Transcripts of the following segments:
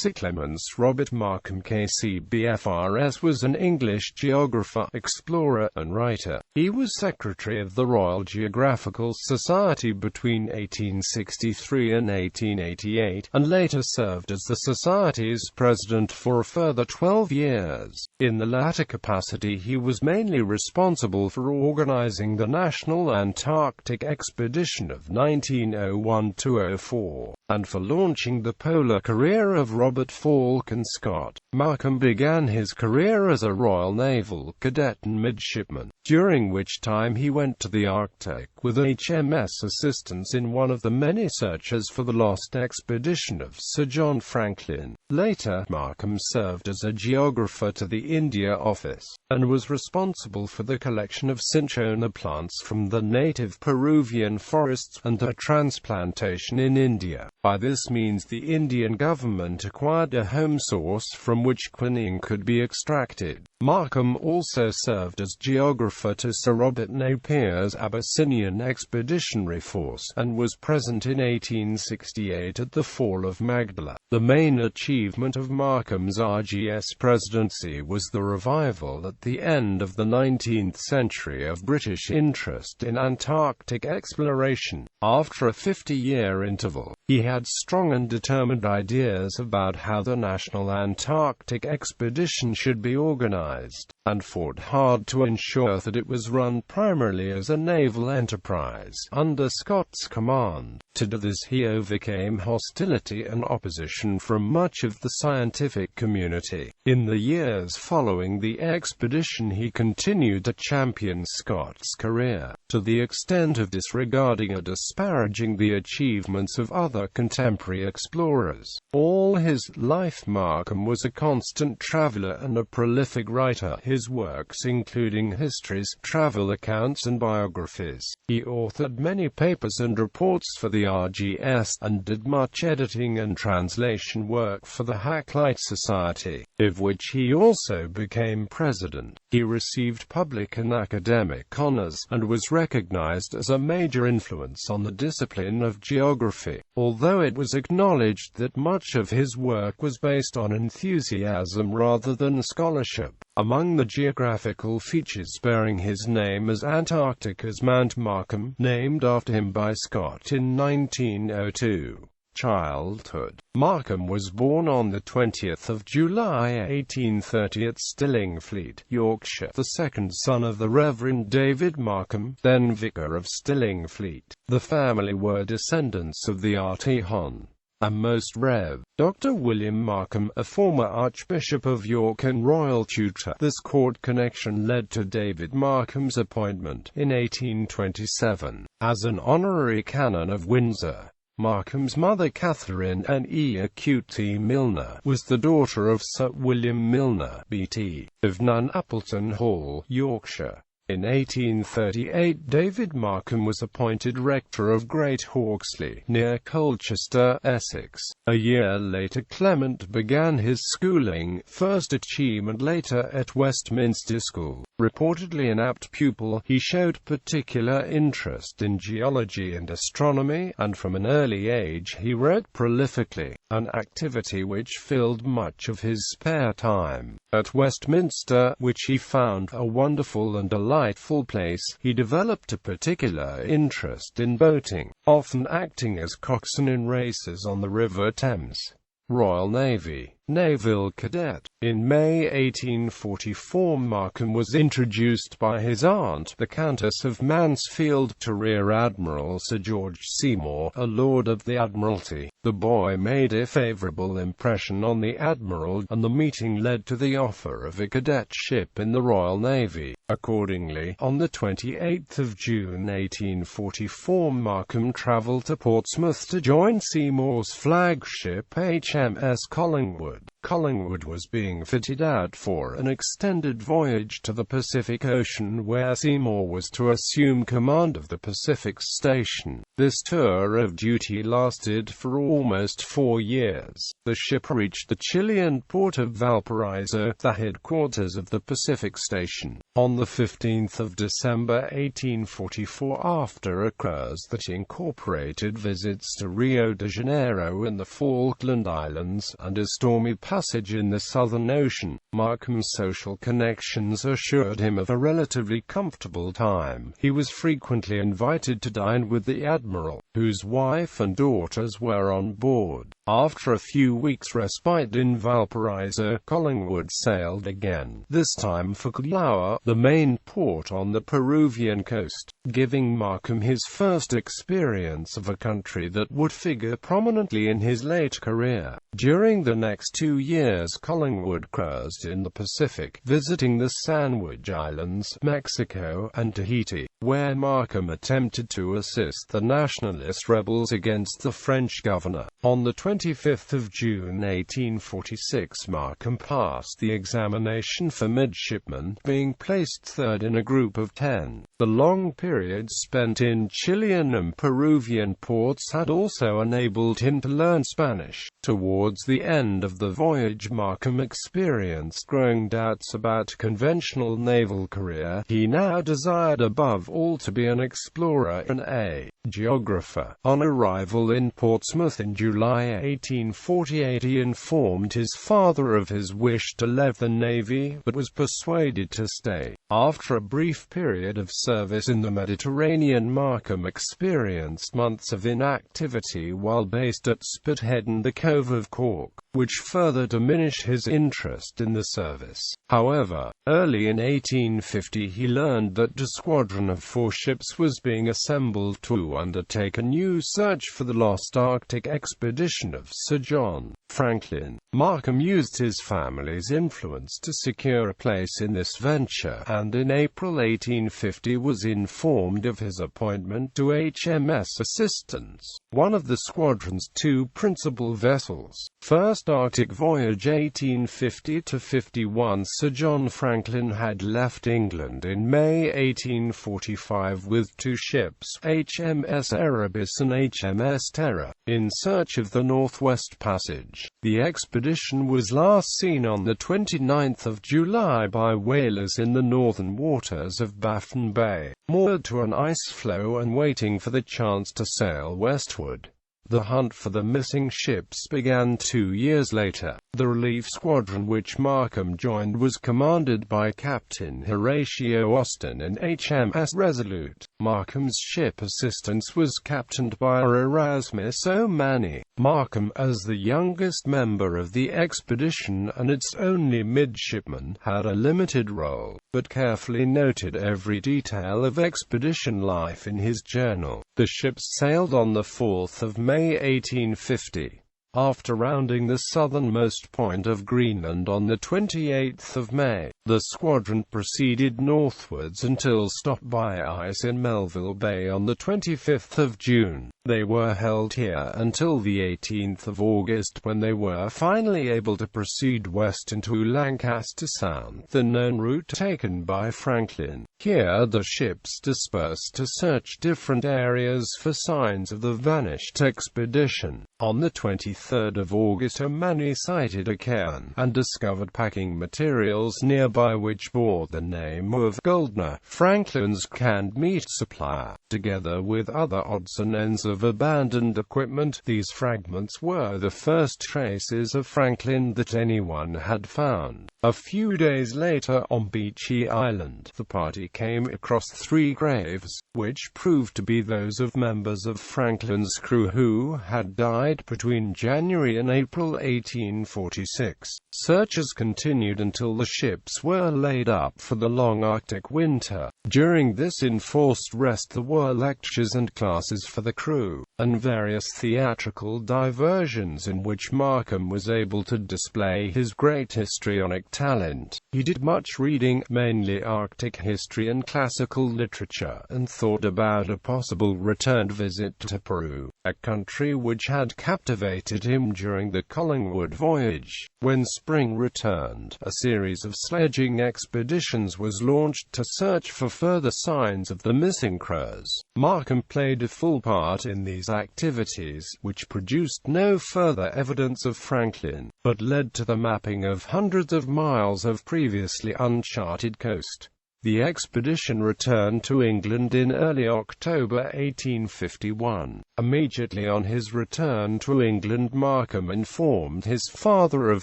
Sir Clements Robert Markham KC.BFRS was an English geographer, explorer, and writer. He was secretary of the Royal Geographical Society between 1863 and 1888, and later served as the Society's president for a further 12 years. In the latter capacity he was mainly responsible for organising the National Antarctic Expedition of 1901–04, and for launching the polar career of Robert Falcon Scott. Markham began his career as a Royal Naval cadet and midshipman, during which time he went to the Arctic with HMS Assistance in one of the many searches for the lost expedition of Sir John Franklin. Later, Markham served as a geographer to the India Office, and was responsible for the collection of cinchona plants from the native Peruvian forests and their transplantation in India. By this means the Indian government acquired a home source from which quinine could be extracted. Markham also served as geographer to Sir Robert Napier's Abyssinian Expeditionary Force, and was present in 1868 at the fall of Magdala. The main achievement of Markham's RGS presidency was the revival at the end of the 19th century of British interest in Antarctic exploration. After a 50-year interval, he had strong and determined ideas about how the National Antarctic Expedition should be organized, and fought hard to ensure that it was run primarily as a naval enterprise, under Scott's command. To do this he overcame hostility and opposition from much of the scientific community. In the years following the expedition he continued to champion Scott's career, to the extent of disregarding or disparaging the achievements of other contemporary explorers. All his life Markham was a constant traveler and a prolific writer, his works including histories, travel accounts and biographies. He authored many papers and reports for the RGS, and did much editing and translation work for the Hakluyt Society, of which he also became president. He received public and academic honors, and was recognized as a major influence on the discipline of geography, although it was acknowledged that much of his work was based on enthusiasm rather than scholarship. Among the geographical features bearing his name is Antarctica's Mount Markham, named after him by Scott in 1902. Childhood. Markham was born on the 20th of July 1830 at Stillingfleet, Yorkshire, the second son of the Reverend David Markham, then Vicar of Stillingfleet. The family were descendants of the RT Hon. and Most Rev. Dr. William Markham, a former Archbishop of York and royal tutor. This court connection led to David Markham's appointment, in 1827, as an honorary canon of Windsor. Markham's mother, Catherine N.E. Acute Milner, was the daughter of Sir William Milner, B.T., of Nun Appleton Hall, Yorkshire. In 1838 David Markham was appointed rector of Great Hawksley, near Colchester, Essex. A year later Clement began his schooling, first at Cheam and later at Westminster School. Reportedly an apt pupil, he showed particular interest in geology and astronomy, and from an early age he wrote prolifically, an activity which filled much of his spare time. At Westminster, which he found a wonderful and delightful place, he developed a particular interest in boating, often acting as coxswain in races on the River Thames. Royal Navy. Naval Cadet. In May 1844 Markham was introduced by his aunt, the Countess of Mansfield, to Rear Admiral Sir George Seymour, a Lord of the Admiralty. The boy made a favourable impression on the Admiral, and the meeting led to the offer of a cadetship in the Royal Navy. Accordingly, on the 28th of June 1844 Markham travelled to Portsmouth to join Seymour's flagship HMS Collingwood. Collingwood was being fitted out for an extended voyage to the Pacific Ocean, where Seymour was to assume command of the Pacific Station. This tour of duty lasted for almost 4 years. The ship reached the Chilean port of Valparaiso, the headquarters of the Pacific Station, on the 15th of December 1844, after a cruise that incorporated visits to Rio de Janeiro in the Falkland Islands, and a stormy passage in the Southern Ocean. Markham's social connections assured him of a relatively comfortable time. He was frequently invited to dine with the Admiral, whose wife and daughters were on board. After a few weeks' respite in Valparaiso, Collingwood sailed again, this time for Callao, the main port on the Peruvian coast, giving Markham his first experience of a country that would figure prominently in his late career. During the next 2 years, Collingwood cruised in the Pacific, visiting the Sandwich Islands, Mexico, and Tahiti, where Markham attempted to assist the nationalist rebels against the French governor. On the 25th of June 1846, Markham passed the examination for midshipman, being placed third in a group of 10. The long period spent in Chilean and Peruvian ports had also enabled him to learn Spanish. Towards the end of the voyage, Markham experienced growing doubts about a conventional naval career. He now desired above all to be an explorer and a geographer. On arrival in Portsmouth in July 1848, he informed his father of his wish to leave the Navy, but was persuaded to stay. After a brief period of service in the Mediterranean, Markham experienced months of inactivity while based at Spithead and the Cove of Cork, which further diminished his interest in the service. However, early in 1850 he learned that a squadron of 4 ships was being assembled to undertake a new search for the lost Arctic expedition of Sir John Franklin. Markham used his family's influence to secure a place in this venture, and in April 1850 was informed of his appointment to HMS Assistance, one of the squadron's 2 principal vessels. First Arctic voyage 1850–51. Sir John Franklin had left England in May 1845 with 2 ships, HMS Erebus and HMS Terror, in search of the Northwest Passage. The expedition was last seen on the 29th of July by whalers in the northern waters of Baffin Bay, moored to an ice floe and waiting for the chance to sail westward. The hunt for the missing ships began 2 years later. The relief squadron which Markham joined was commanded by Captain Horatio Austin and HMS Resolute. Markham's ship Assistance was captained by Erasmus O'Mani. Markham, as the youngest member of the expedition and its only midshipman, had a limited role, but carefully noted every detail of expedition life in his journal. The ships sailed on the 4th of May 1850. After rounding the southernmost point of Greenland on the 28th of May, the squadron proceeded northwards until stopped by ice in Melville Bay on the 25th of June. They were held here until the 18th of August, when they were finally able to proceed west into Lancaster Sound, the known route taken by Franklin. Here the ships dispersed to search different areas for signs of the vanished expedition. On the 23rd of August, O'Mani sighted a cairn and discovered packing materials nearby which bore the name of Goldner, Franklin's canned meat supplier. Together with other odds and ends of abandoned equipment, these fragments were the first traces of Franklin that anyone had found. A few days later, on Beechey Island, the party came across 3 graves, which proved to be those of members of Franklin's crew who had died between January and April 1846. Searches continued until the ships were laid up for the long Arctic winter. During this enforced rest there were lectures and classes for the crew, and various theatrical diversions in which Markham was able to display his great histrionic talent. He did much reading, mainly Arctic history and classical literature, and thought about a possible returned visit to Peru. a country which had captivated him during the Collingwood voyage. When spring returned, a series of sledging expeditions was launched to search for further signs of the missing crows. Markham played a full part in these activities, which produced no further evidence of Franklin, but led to the mapping of hundreds of miles of previously uncharted coast. The expedition returned to England in early October 1851. Immediately on his return to England, Markham informed his father of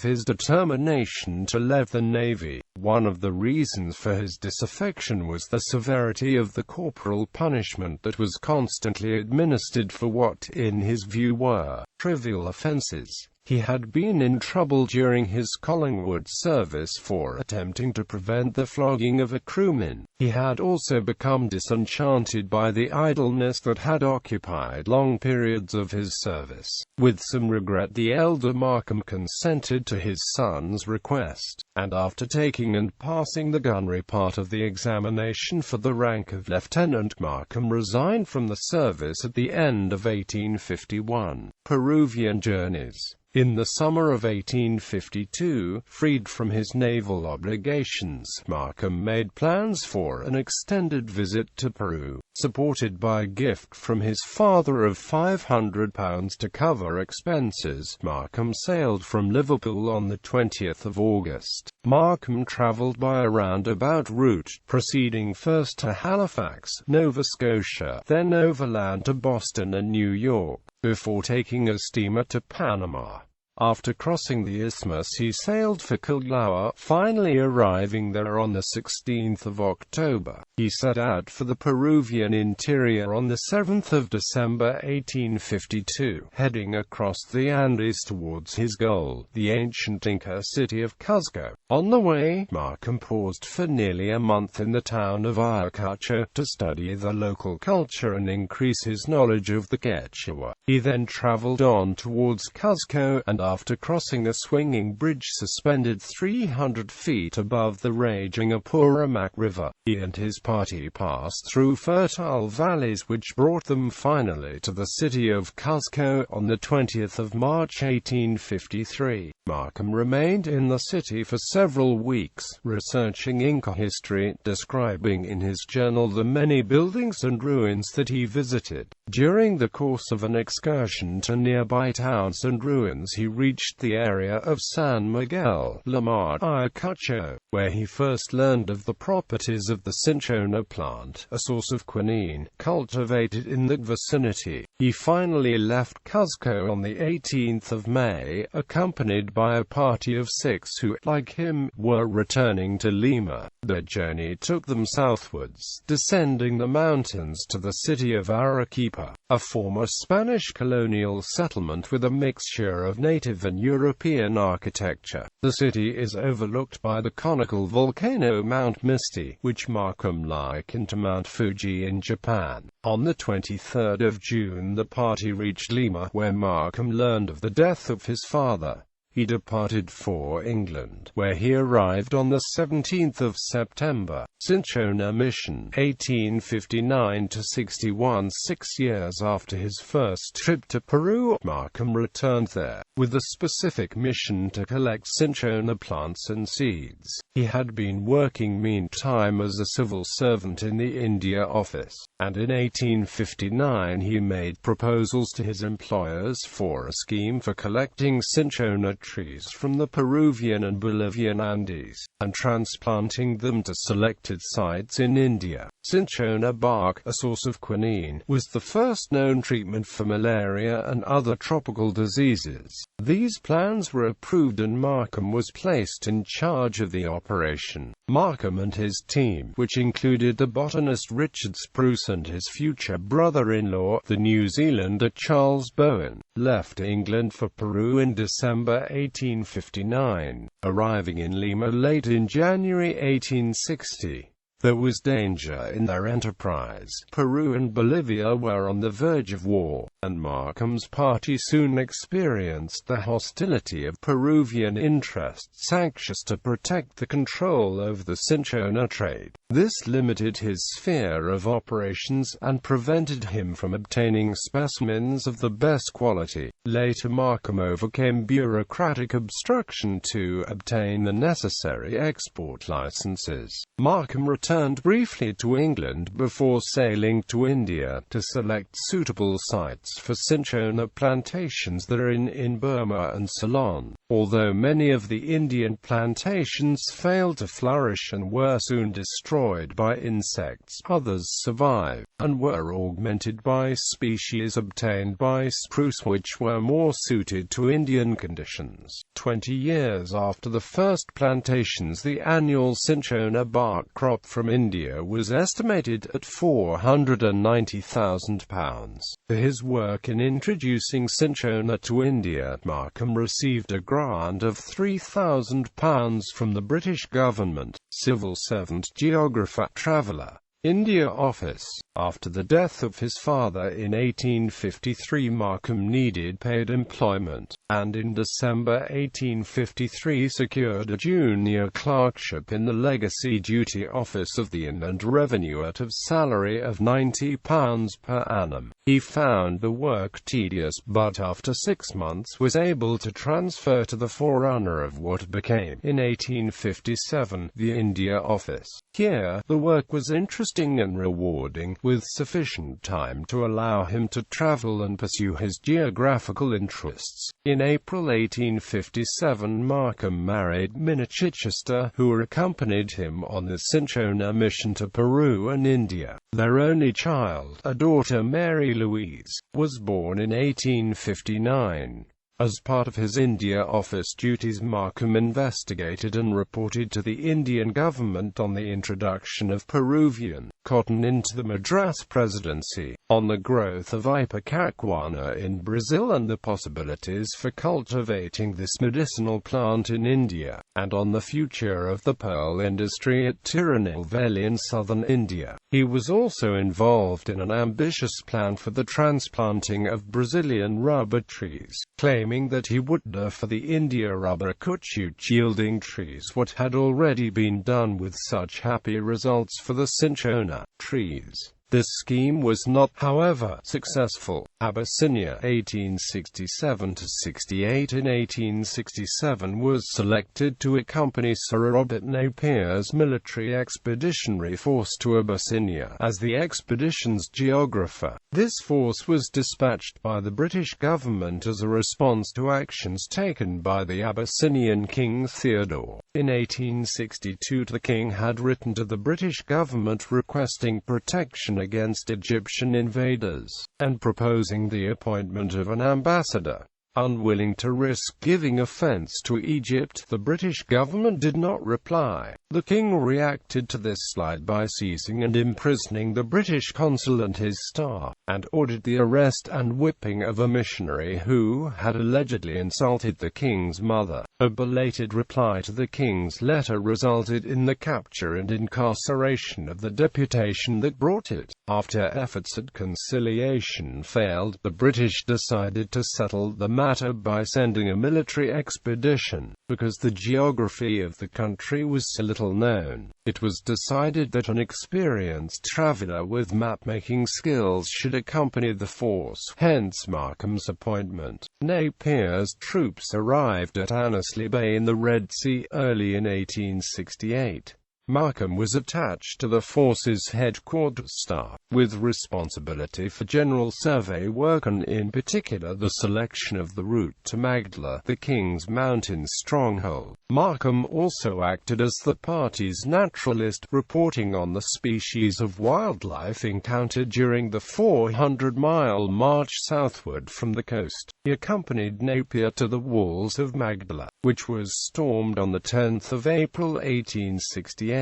his determination to leave the Navy. One of the reasons for his disaffection was the severity of the corporal punishment that was constantly administered for what, in his view, were trivial offences. He had been in trouble during his Collingwood service for attempting to prevent the flogging of a crewman. He had also become disenchanted by the idleness that had occupied long periods of his service. With some regret, the elder Markham consented to his son's request, and after taking and passing the gunnery part of the examination for the rank of lieutenant, Markham resigned from the service at the end of 1851. Peruvian Journeys. In the summer of 1852, freed from his naval obligations, Markham made plans for an extended visit to Peru. Supported by a gift from his father of £500 to cover expenses, Markham sailed from Liverpool on the 20th of August. Markham travelled by a roundabout route, proceeding first to Halifax, Nova Scotia, then overland to Boston and New York, before taking a steamer to Panama. After crossing the isthmus, he sailed for Callao, finally arriving there on the 16th of October. He set out for the Peruvian interior on the 7th of December 1852, heading across the Andes towards his goal, the ancient Inca city of Cuzco. On the way, Markham paused for nearly a month in the town of Ayacucho to study the local culture and increase his knowledge of the Quechua. He then traveled on towards Cuzco, and after crossing a swinging bridge suspended 300 feet above the raging Apurimac River, he and his party passed through fertile valleys which brought them finally to the city of Cuzco on the 20th of March 1853. Markham remained in the city for several weeks, researching Inca history, describing in his journal the many buildings and ruins that he visited. During the course of an excursion to nearby towns and ruins, he reached the area of San Miguel, La Mar, Ayacucho, where he first learned of the properties of the cinchona plant, a source of quinine, cultivated in the vicinity. He finally left Cuzco on the 18th of May, accompanied by a party of 6 who, like him, were returning to Lima. Their journey took them southwards, descending the mountains to the city of Arequipa, a former Spanish colonial settlement with a mixture of native and European architecture. The city is overlooked by the conical volcano Mount Misty, which Markham likened to Mount Fuji in Japan. On the 23rd of June, the party reached Lima, where Markham learned of the death of his father. He departed for England, where he arrived on the 17th of September. Cinchona Mission, 1859–61. 6 years after his first trip to Peru, Markham returned there, with a specific mission to collect cinchona plants and seeds. He had been working meantime as a civil servant in the India Office, and in 1859 he made proposals to his employers for a scheme for collecting cinchona trees from the Peruvian and Bolivian Andes, and transplanting them to selected sites in India. Cinchona bark, a source of quinine, was the first known treatment for malaria and other tropical diseases. These plans were approved and Markham was placed in charge of the operation. Markham and his team, which included the botanist Richard Spruce and his future brother-in-law, the New Zealander Charles Bowen, left England for Peru in December 1859, arriving in Lima late in January 1860. There was danger in their enterprise. Peru and Bolivia were on the verge of war, and Markham's party soon experienced the hostility of Peruvian interests anxious to protect the control over the cinchona trade. This limited his sphere of operations, and prevented him from obtaining specimens of the best quality. Later Markham overcame bureaucratic obstruction to obtain the necessary export licenses. Markham returned briefly to England before sailing to India to select suitable sites for cinchona plantations that are in Burma and Ceylon. Although many of the Indian plantations failed to flourish and were soon destroyed by insects, others survived, and were augmented by species obtained by spruce which were more suited to Indian conditions. 20 years after the first plantations, the annual cinchona bark crop from India was estimated at £490,000. For his work in introducing cinchona to India, Markham received a grant of £3,000 from the British government. Civil servant, geographer, traveller, India Office. After the death of his father in 1853, Markham needed paid employment, and in December 1853 secured a junior clerkship in the Legacy Duty Office of the Inland Revenue at a salary of £90 per annum. He found the work tedious, but after 6 months was able to transfer to the forerunner of what became, in 1857, the India Office. Here, the work was interesting and rewarding, with sufficient time to allow him to travel and pursue his geographical interests. In April 1857, Markham married Minna Chichester, who accompanied him on the cinchona mission to Peru and India. Their only child, a daughter Mary Louise, was born in 1859. As part of his India Office duties, Markham investigated and reported to the Indian government on the introduction of Peruvian cotton into the Madras Presidency, on the growth of ipecacuanha in Brazil and the possibilities for cultivating this medicinal plant in India, and on the future of the pearl industry at Tirunelveli in southern India. He was also involved in an ambitious plan for the transplanting of Brazilian rubber trees, claiming that he would do for the India rubber caoutchouc yielding trees what had already been done with such happy results for the cinchona trees. This scheme was not, however, successful. Abyssinia 1867–68. In 1867 was selected to accompany Sir Robert Napier's military expeditionary force to Abyssinia as the expedition's geographer. This force was dispatched by the British government as a response to actions taken by the Abyssinian King Theodore. In 1862, the king had written to the British government requesting protection against Egyptian invaders, and proposing the appointment of an ambassador. Unwilling to risk giving offense to Egypt, the British government did not reply. The king reacted to this slight by seizing and imprisoning the British consul and his staff, and ordered the arrest and whipping of a missionary who had allegedly insulted the king's mother. A belated reply to the king's letter resulted in the capture and incarceration of the deputation that brought it. After efforts at conciliation failed, the British decided to settle the matter by sending a military expedition. Because the geography of the country was so little known, it was decided that an experienced traveller with map-making skills should accompany the force, hence Markham's appointment. Napier's troops arrived at Annesley Bay in the Red Sea early in 1868. Markham was attached to the force's headquarters staff, with responsibility for general survey work and in particular the selection of the route to Magdala, the king's mountain stronghold. Markham also acted as the party's naturalist, reporting on the species of wildlife encountered during the 400-mile march southward from the coast. He accompanied Napier to the walls of Magdala, which was stormed on the 10th of April 1868.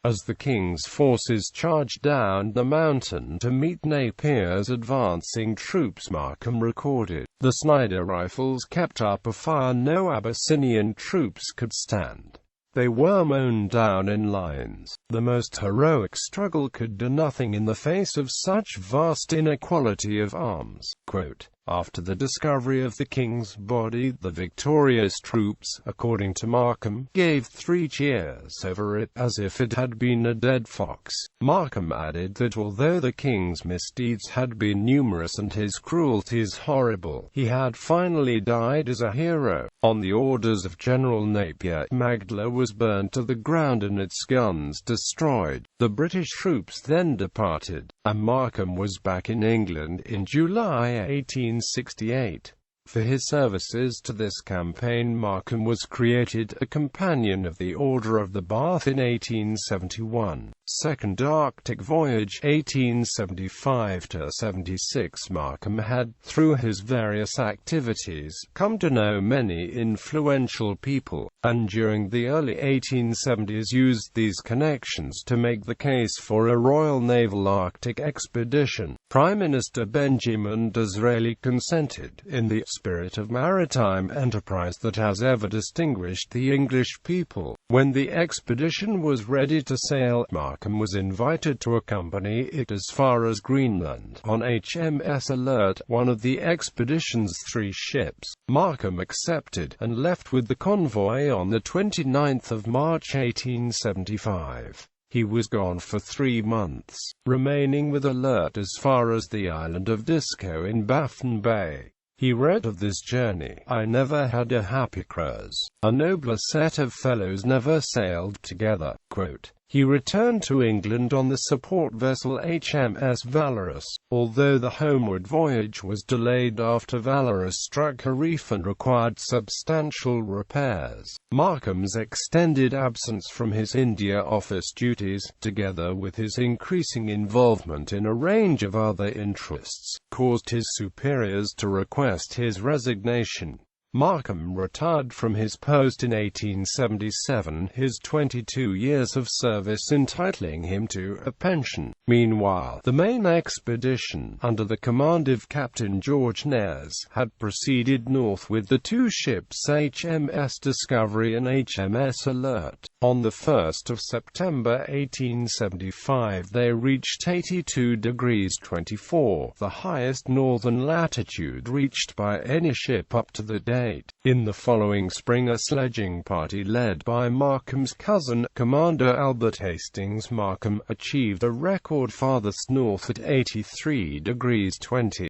As the king's forces charged down the mountain to meet Napier's advancing troops, Markham recorded, "The Snider rifles kept up a fire no Abyssinian troops could stand. They were mown down in lines. The most heroic struggle could do nothing in the face of such vast inequality of arms. Quote, after the discovery of the king's body, the victorious troops, according to Markham, gave 3 cheers over it, as if it had been a dead fox. Markham added that although the king's misdeeds had been numerous and his cruelties horrible, he had finally died as a hero. On the orders of General Napier, Magdala was burned to the ground and its guns destroyed. The British troops then departed, and Markham was back in England in July 1868. For his services to this campaign, Markham was created a Companion of the Order of the Bath in 1871. Second Arctic Voyage, 1875–76. Markham had, through his various activities, come to know many influential people, and during the early 1870s used these connections to make the case for a Royal Naval Arctic Expedition. Prime Minister Benjamin Disraeli consented, in the spirit of maritime enterprise that has ever distinguished the English people. When the expedition was ready to sail, Markham was invited to accompany it as far as Greenland, on HMS Alert, one of the expedition's 3 ships. Markham accepted, and left with the convoy on the 29th of March 1875. He was gone for 3 months, remaining with Alert as far as the island of Disco in Baffin Bay. He wrote of this journey, "I never had a happy cruise. A nobler set of fellows never sailed together." Quote, he returned to England on the support vessel HMS Valorous, although the homeward voyage was delayed after Valorous struck a reef and required substantial repairs. Markham's extended absence from his India office duties, together with his increasing involvement in a range of other interests, caused his superiors to request his resignation. Markham retired from his post in 1877, his 22 years of service entitling him to a pension. Meanwhile, the main expedition, under the command of Captain George Nares, had proceeded north with the 2 ships HMS Discovery and HMS Alert. On the 1st of September 1875 they reached 82 degrees 24, the highest northern latitude reached by any ship up to the date. In the following spring, a sledging party led by Markham's cousin, Commander Albert Hastings Markham, achieved a record farthest north at 83 degrees 20.